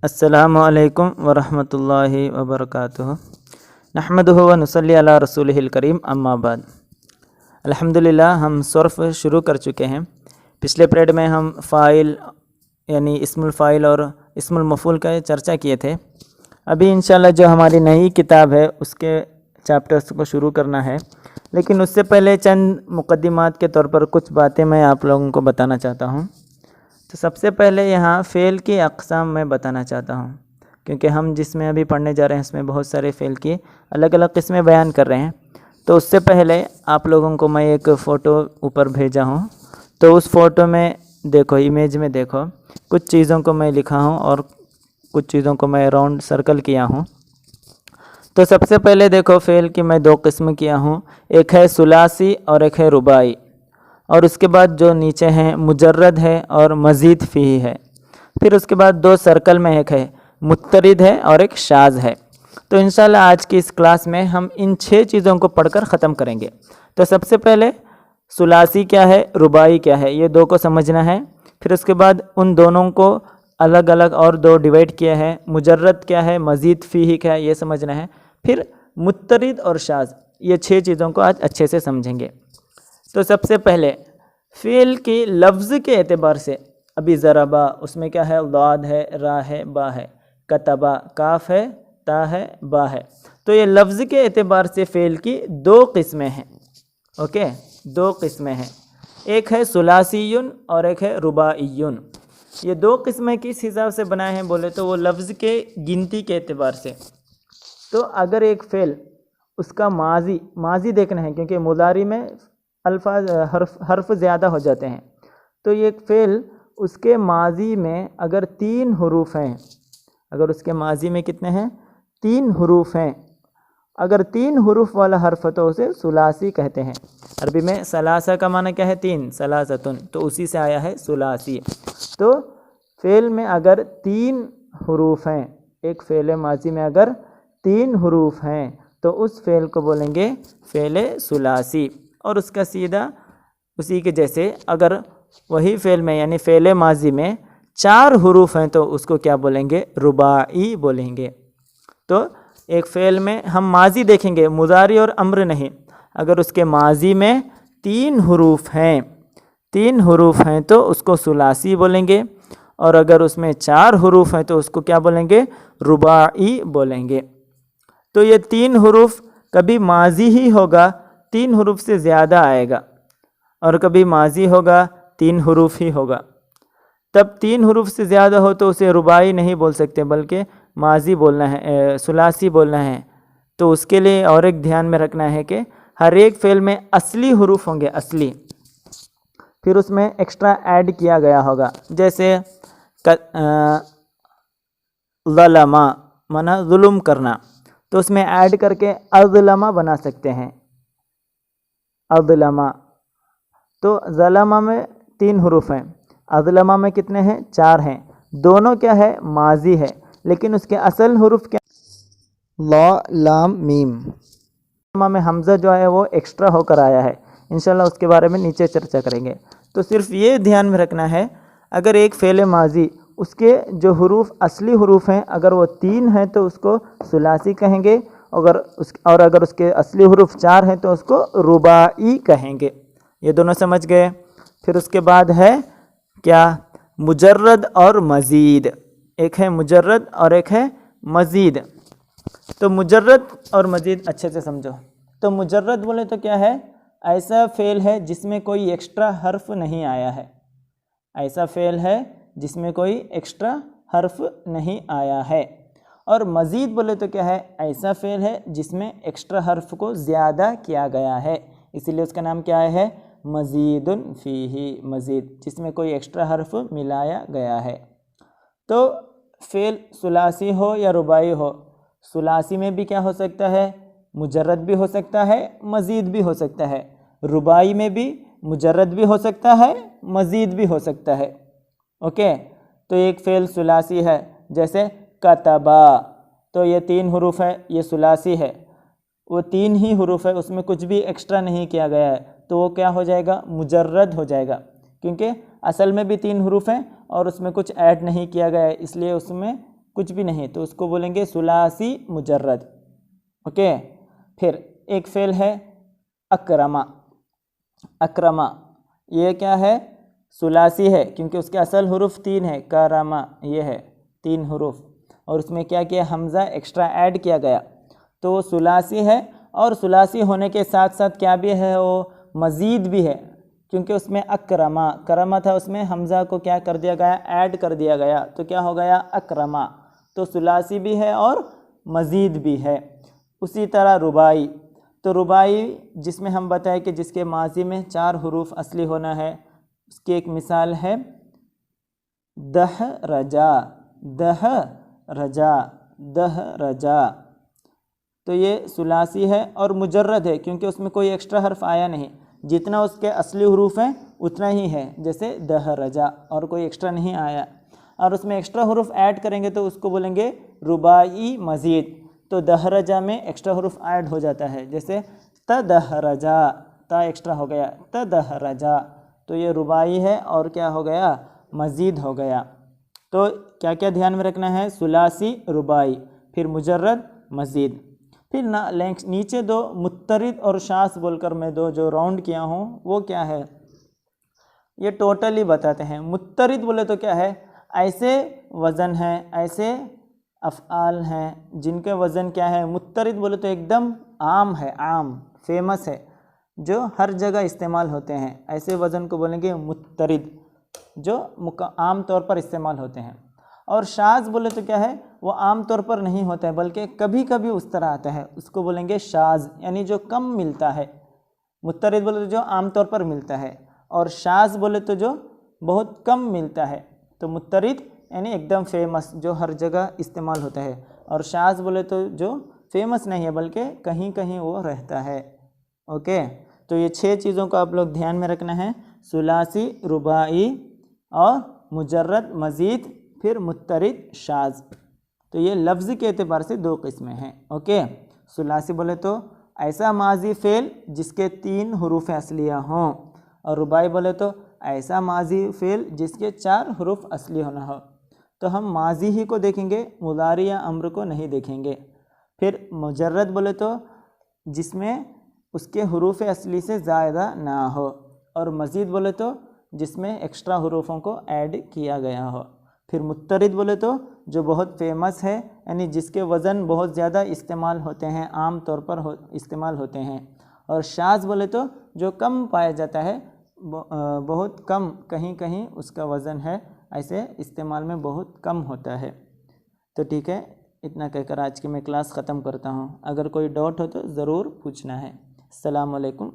अस्सलामुअलैकुम वरहमतुल्लाहि वबरकातुहु। नहमदुहु व नुसल्ली अला रसूलिहिल करीम, अम्मा बाद। अल्हम्दुलिल्लाह, हम सर्फ़ शुरू कर चुके हैं। पिछले पीरियड में हम फ़ाइल यानी इस्मुल फ़ाइल और इस्मुल मफ़ूल का चर्चा किए थे। अभी इंशाल्लाह जो हमारी नई किताब है उसके चैप्टर्स को शुरू करना है, लेकिन उससे पहले चंद मुक़द्दिमात के तौर पर कुछ बातें मैं आप लोगों को बताना चाहता हूँ। तो सबसे पहले यहाँ फ़ेल की अक़साम मैं बताना चाहता हूँ, क्योंकि हम जिसमें अभी पढ़ने जा रहे हैं उसमें बहुत सारे फ़ेल की अलग अलग किस्में बयान कर रहे हैं। तो उससे पहले आप लोगों को मैं एक फ़ोटो ऊपर भेजा हूँ, तो उस फ़ोटो में देखो, इमेज में देखो, कुछ चीज़ों को मैं लिखा हूँ और कुछ चीज़ों को मैं राउंड सर्कल किया हूँ। तो सबसे पहले देखो, फ़ेल की मैं दो किस्म किया हूँ, एक है सुलासी और एक है रुबाई। और उसके बाद जो नीचे हैं मुजर्रद है और मज़ीद फ़ी है। फिर उसके बाद दो सर्कल में एक है मुत्तरिद है और एक शाज़ है। तो इंशाल्लाह आज की इस क्लास में हम इन 6 चीज़ों को पढ़कर ख़त्म करेंगे। तो सबसे पहले सुलासी क्या है, रुबाई क्या है, ये दो को समझना है। फिर उसके बाद उन दोनों को अलग अलग और दो डिवाइड किया है, मुजर्रद क्या है, मज़ीद फ़ी क्या है, ये समझना है। फिर मुत्तरिद और शाज़, ये 6 चीज़ों को आज अच्छे से समझेंगे। तो सबसे पहले फ़ेल के लफ्ज़ के एतबार से, अभी ज़रबा उसमें क्या है, दाद है, रा है, बा है। कतबा काफ है, ता है, बा है। तो ये लफ्ज़ के एतबार से फ़ेल की दो किस्में हैं। ओके, दो किस्में हैं, एक है सुलासीयुन और एक है रुबाइयुन। ये दो किस्में किस हिसाब से बनाए हैं बोले तो वो लफ्ज़ के गिनती के एतबार से। तो अगर एक फ़ेल उसका माजी देखना है, क्योंकि मुदारी में अल्फाज हर्फ ज़्यादा हो जाते हैं। तो ये फ़ेल उसके माजी में अगर 3 हरूफ हैं, अगर उसके माजी में कितने हैं, 3 हरूफ हैं, अगर 3 हरूफ वाला हर्फ तो उसे सुलासी कहते हैं। अरबी में सलासा का माना क्या है, 3, सलासतुन, तो उसी से आया है सुलासी। तो फ़ेल में अगर 3 हरूफ हैं, एक फ़ेल माजी में अगर 3 हरूफ हैं तो उस फ़ेल को बोलेंगे फ़ेल सुलासी। और उसका सीधा उसी के जैसे अगर वही फ़ेल में यानी फ़ेल माजी में 4 हरूफ हैं तो उसको क्या बोलेंगे, रुबाई बोलेंगे। तो एक फ़ेल में हम माजी देखेंगे, मुदारी और अम्र नहीं। अगर उसके माजी में 3 हरूफ हैं, 3 हरूफ हैं तो उसको सुलासी बोलेंगे। और अगर उसमें 4 हरूफ हैं तो उसको क्या बोलेंगे, रुबाई बोलेंगे। तो ये 3 हरूफ कभी माजी ही होगा, 3 हरूफ से ज़्यादा आएगा, और कभी माजी होगा, 3 हरूफ ही होगा। तब 3 हरूफ से ज़्यादा हो तो उसे रुबाई नहीं बोल सकते, बल्कि माजी बोलना है, सुलासी बोलना है। तो उसके लिए और एक ध्यान में रखना है कि हर एक फ़ेल में असली हरूफ होंगे, असली, फिर उसमें एक्स्ट्रा ऐड किया गया होगा। जैसे ज़लमा माना जुल्म करना, तो उसमें ऐड करके अज़लमा बना सकते हैं, अज़लमा। तो ज़लमा में 3 हरूफ हैं, अज़लमा में कितने हैं, 4 हैं। दोनों क्या है, माजी है, लेकिन उसके असल हरूफ क्या, ला, लाम, मीम। ज़लमा में हमज़ा जो है वो एक्स्ट्रा होकर आया है, इंशाल्लाह उसके बारे में नीचे चर्चा करेंगे। तो सिर्फ ये ध्यान में रखना है, अगर एक फ़ेल माजी उसके जो हरूफ असली हरूफ हैं अगर वो 3 हैं तो उसको सुलासी कहेंगे, और अगर उसके असली हरूफ 4 हैं तो उसको रुबाई कहेंगे। ये दोनों समझ गए। फिर उसके बाद है क्या, मुजर्रद और मज़ीद। एक है मुजर्रद और एक है मज़ीद। तो मुजर्रद और मज़ीद अच्छे से समझो। तो मुजर्रद बोले तो क्या है, ऐसा फ़ेल है जिसमें कोई एक्स्ट्रा हर्फ नहीं आया है, ऐसा फ़ेल है जिसमें कोई एक्स्ट्रा हर्फ नहीं आया है। और मज़ीद बोले तो क्या है, ऐसा फ़ेल है जिसमें एक्स्ट्रा हर्फ को ज़्यादा किया गया है, इसीलिए उसका नाम क्या है, मज़ीदुन फ़ीही, मज़ीद, जिसमें कोई एक्स्ट्रा हर्फ मिलाया गया है। तो फ़ेल सुलासी हो या रुबाई हो, सुलासी में भी क्या हो सकता है, मुजर्रद भी हो सकता है, मज़ीद भी हो सकता है। रुबाई में भी मुजर्रद भी हो सकता है, मज़ीद भी हो सकता है। ओके, तो एक फ़ेल सुलासी है जैसे कतबा, तो ये 3 हरूफ है, ये सुलासी है, वो 3 ही हरूफ है, उसमें कुछ भी एक्स्ट्रा नहीं किया गया है, तो वो क्या हो जाएगा, मुजर्रद हो जाएगा, क्योंकि असल में भी 3 हरूफ हैं और उसमें कुछ ऐड नहीं किया गया है, इसलिए उसमें कुछ भी नहीं, तो उसको बोलेंगे सुलासी मुजर्रद। ओके। फिर एक फेल है अक्रमा। अक्रमा ये क्या है? सुलासी है, क्योंकि उसके असल हुरूफ 3 है। करमा ये है 3 हुरूफ, और उसमें क्या किया? हमज़ा एक्स्ट्रा ऐड किया गया, तो वो सुलासी है। और सुलासी होने के साथ साथ क्या भी है? वो मज़ीद भी है, क्योंकि उसमें अक्रमा करमा था, उसमें हमज़ा को क्या कर दिया गया? ऐड कर दिया गया, तो क्या हो गया? अक्रमा। तो सुलासी भी है और मज़ीद भी है। उसी तरह रुबाई, तो रुबाई जिसमें हम बताएं कि जिसके माजी में 4 हुरूफ असली होना है, उसकी एक मिसाल है दह रजा। दह रजा, दह रजा, तो ये सुलासी है और मुजर्रद है, क्योंकि उसमें कोई एक्स्ट्रा हर्फ आया नहीं। जितना उसके असली हुरूफ हैं उतना ही है, जैसे दह रजा, और कोई एक्स्ट्रा नहीं आया। और उसमें एक्स्ट्रा हुरूफ ऐड करेंगे तो उसको बोलेंगे रुबाई मज़ीद। तो दहरजा में एक्स्ट्रा हुरूफ ऐड हो जाता है, जैसे तदहरजा, ता एक्स्ट्रा हो गया, तदहरजा, तो ये रुबाई है और क्या हो गया? मज़ीद हो गया। तो क्या क्या ध्यान में रखना है? सुलासी, रुबाई, फिर मुजर्रद, मज़ीद। फिर नीचे 2 मुत्तरिद और शास बोलकर मैं 2 जो राउंड किया हूँ वो क्या है, ये टोटली बताते हैं। मुत्तरिद बोले तो क्या है? ऐसे वज़न हैं, ऐसे अफ़आल हैं जिनके वज़न क्या है? मुत्तरिद बोले तो एकदम आम है, आम फेमस है, जो हर जगह इस्तेमाल होते हैं। ऐसे वज़न को बोलेंगे मुत्तरिद, जो आम तौर पर इस्तेमाल होते हैं। और शाज बोले तो क्या है? वो आम तौर पर नहीं होता है, बल्कि कभी कभी उस तरह आता है, उसको बोलेंगे शाज, यानी जो कम मिलता है। मुत्तरिद बोले तो जो आम तौर पर मिलता है, और शाज बोले तो जो बहुत कम मिलता है। तो मुत्तरिद यानी एकदम फेमस, जो हर जगह इस्तेमाल होता है, और शाज बोले तो जो फेमस नहीं है बल्कि कहीं कहीं वो रहता है। ओके, तो ये 6 चीज़ों को आप लोग ध्यान में रखना है, सुलासी, रुबाई और मुजर्रद, मज़ीद, फिर मुत्तरिद, शाज। तो ये लफ्ज़ के एतबार से 2 किस्में हैं। ओके, सुलासी बोले तो ऐसा माजी फ़ेल जिसके 3 हुरूफ असलिया हों, और रुबाई बोले तो ऐसा माजी फ़ेल जिसके 4 हुरूफ असली होना हो। तो हम माजी ही को देखेंगे, मुज़ारी या अम्र को नहीं देखेंगे। फिर मुजर्रद बोले तो जिसमें उसके हुरूफ असली से ज़्यादा ना हो, और मज़ीद बोले तो जिसमें एक्स्ट्रा हुरूफों को ऐड किया गया हो। फिर मुत्तरिद बोले तो जो बहुत फेमस है, यानी जिसके वज़न बहुत ज़्यादा इस्तेमाल होते हैं, आम तौर पर इस्तेमाल होते हैं। और शाज बोले तो जो कम पाया जाता है, बहुत कम, कहीं कहीं उसका वज़न है, ऐसे इस्तेमाल में बहुत कम होता है। तो ठीक है, इतना कहकर आज की मैं क्लास ख़त्म करता हूँ। अगर कोई डाउट हो तो ज़रूर पूछना है। अस्सलामु अलैकुम।